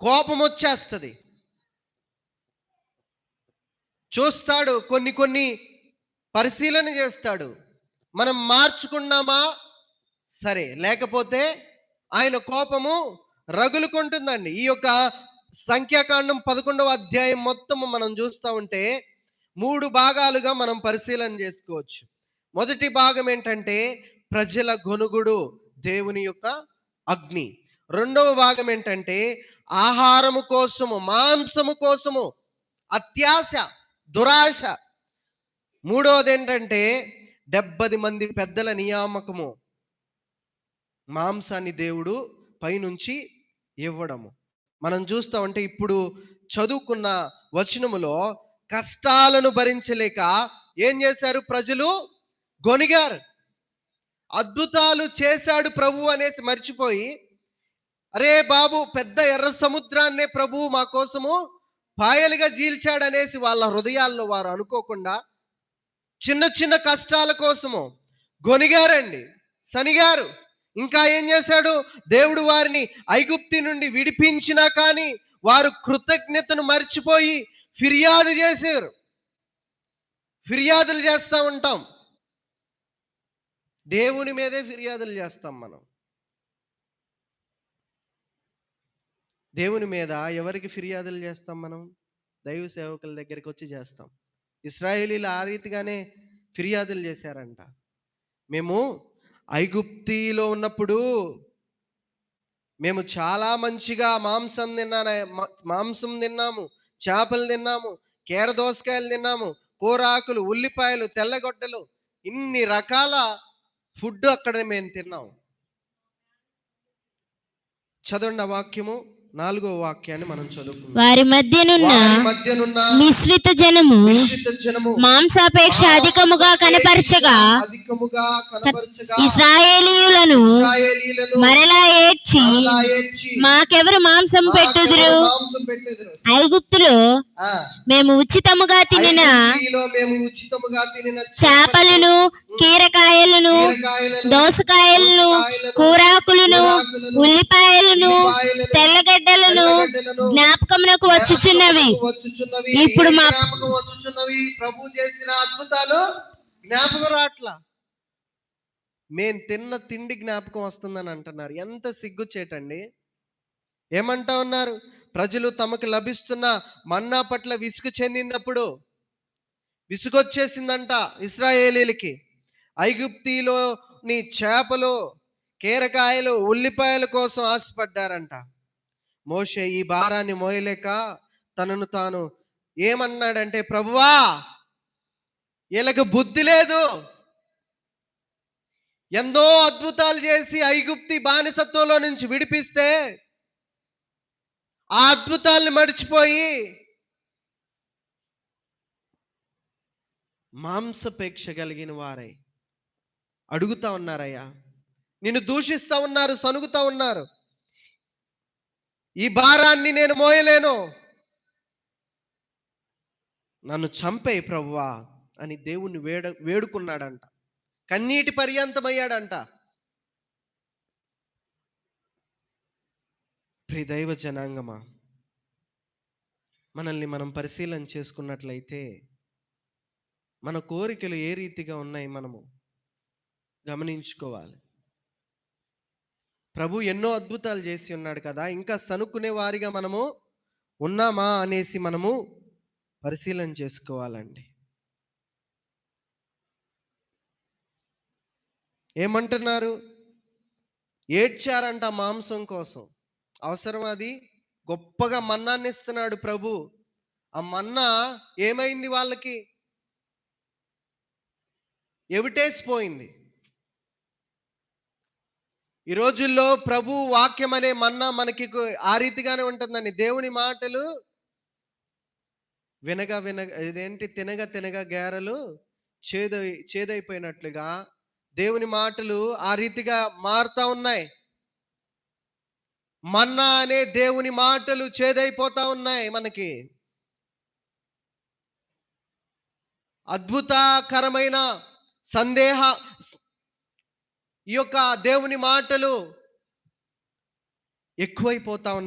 కోపం వచ్చేస్తుంది. చూస్తాడు, కొన్ని పరిశీలన చేస్తాడు. మనం మార్చుకున్నామా సరే, లేకపోతే ఆయన కోపము రగులుకుంటుందండి. ఈ యొక్క సంఖ్యాకాండం 11వ అధ్యాయం మొత్తము మనం చూస్తూ ఉంటే 3 భాగాలుగా మనం పరిశీలన చేసుకోవచ్చు. మొదటి భాగం ఏంటంటే ప్రజల గొనుగుడు, దేవుని యొక్క అగ్ని. రెండవ భాగం ఏంటంటే ఆహారము కోసము, మాంసము కోసము అత్యాశ, దురాశ. మూడవది ఏంటంటే 70 మంది పెద్దల నియామకము, మాంసాన్ని దేవుడు పైనుంచి ఇవ్వడము. మనం చూస్తూ ఉంటే ఇప్పుడు చదువుకున్న వచనములో కష్టాలను భరించలేక ఏం చేశారు? ప్రజలు గొనిగారు. అద్భుతాలు చేశాడు ప్రభు అనేసి మర్చిపోయి, అరే బాబు, పెద్ద ఎర్ర సముద్రాన్నే ప్రభువు మా కోసము పాయలుగా జీల్చాడనేసి వాళ్ళ హృదయాల్లో వారు అనుకోకుండా చిన్న చిన్న కష్టాల కోసము గొనిగారండి, సనిగారు. ఇంకా ఏం చేశాడు? దేవుడు వారిని ఐగుప్తి నుండి విడిపించినా కానీ వారు కృతజ్ఞతను మర్చిపోయి ఫిర్యాదు చేశారు. ఫిర్యాదులు చేస్తూ ఉంటాం, దేవుని మీదే ఫిర్యాదులు చేస్తాం మనం. దేవుని మీద ఎవరికి ఫిర్యాదులు చేస్తాం మనం? దైవ సేవకుల దగ్గరికి వచ్చి చేస్తాం. ఇశ్రాయేలీలు ఆ రీతిగానే ఫిర్యాదులు చేశారంట. మేము ఐగుప్తిలో ఉన్నప్పుడు మేము చాలా మంచిగా మాంసం తిన్నాము, చేపలు తిన్నాము, కేర దోసకాయలు తిన్నాము, కూరాకులు, ఉల్లిపాయలు, తెల్లగొడ్డలు, ఇన్ని రకాల ఫుడ్ అక్కడ మేము తిన్నాము. చదవండి ఆ వాక్యము, 4వ వాక్యాన్ని మనం చదువుకుందాం. వారి మధ్యనున్న మిశ్రిత జనము మాంసాపేక్ష అధికముగా కనపరచగా ఇశ్రాయేలీయులను మరలా ఏడ్చి మాకెవరు మాంసం పెట్టుదురు? ఐగుప్తులో మేము ఉచితముగా తినిన చేపలను, కీరకాయలను, దోసకాయలను, కూరాకులను, ఉల్లిపాయలను, తెల్లగడ్డలను జ్ఞాపకమునకు వచ్చుచున్నవి. ఇప్పుడు మా ప్రభు చేసిన అద్భుతాలు జ్ఞాపకం రాట్లా. మేము తిన్న తిండి జ్ఞాపకం వస్తుందని అంటున్నారు. ఎంత సిగ్గుచేటండి. ఏమంటా ఉన్నారు? ప్రజలు తమకు లభిస్తున్న మన్నా పట్ల విసుగు చెందినప్పుడు, విసుగొచ్చేసిందంట ఇశ్రాయేలీలకి. ఐగుప్తిలోని చేపలు, కీరకాయలు, ఉల్లిపాయల కోసం ఆశపడ్డారంట. మోషే ఈ భారాన్ని మోయలేక తనను తాను ఏమన్నాడంటే, ప్రభువా, వీళ్ళకి బుద్ధి లేదు. ఎంతో అద్భుతాలు చేసి ఐగుప్తి బానిసత్వంలో నుంచి విడిపిస్తే ఆ అద్భుతాలను మర్చిపోయి మాంసపేక్ష కలిగిన వారై అడుగుతా ఉన్నారయ్యా, నిన్ను దూషిస్తా ఉన్నారు, సనుగుతా ఉన్నారు. ఈ భారాన్ని నేను మోయలేను, నన్ను చంపేయి ప్రభువా అని దేవుణ్ణి వేడుకున్నాడంట. కన్నీటి పర్యంతమయ్యాడంట. ప్రియ దైవ జనాంగమా, మనల్ని మనం పరిశీలన చేసుకున్నట్లయితే మన కోరికలు ఏ రీతిగా ఉన్నాయి మనము గమనించుకోవాలి. ప్రభు ఎన్నో అద్భుతాలు చేసి ఉన్నాడు కదా, ఇంకా సనుక్కునే వారిగా మనము ఉన్నామా అనేసి మనము పరిశీలన చేసుకోవాలండి. ఏమంటున్నారు? ఏడ్చారంట మాంసం కోసం. అవసరం అది? గొప్పగా మన్నాన్ని ఇస్తున్నాడు ప్రభు. ఆ మన్నా ఏమైంది? వాళ్ళకి ఎవిటేసిపోయింది. ఈ రోజుల్లో ప్రభు వాక్యం అనే మన్నా మనకి ఆ రీతిగానే ఉంటుందండి. దేవుని మాటలు వినగా తినగా తినగా గేరలు చేదైపోయినట్లుగా దేవుని మాటలు ఆ రీతిగా మారుతా ఉన్నాయి. మన్నా అనే దేవుని మాటలు చేదైపోతా ఉన్నాయి. మనకి అద్భుతకరమైన ఈ యొక్క దేవుని మాటలు ఎక్కువైపోతా ఉన్నాయి.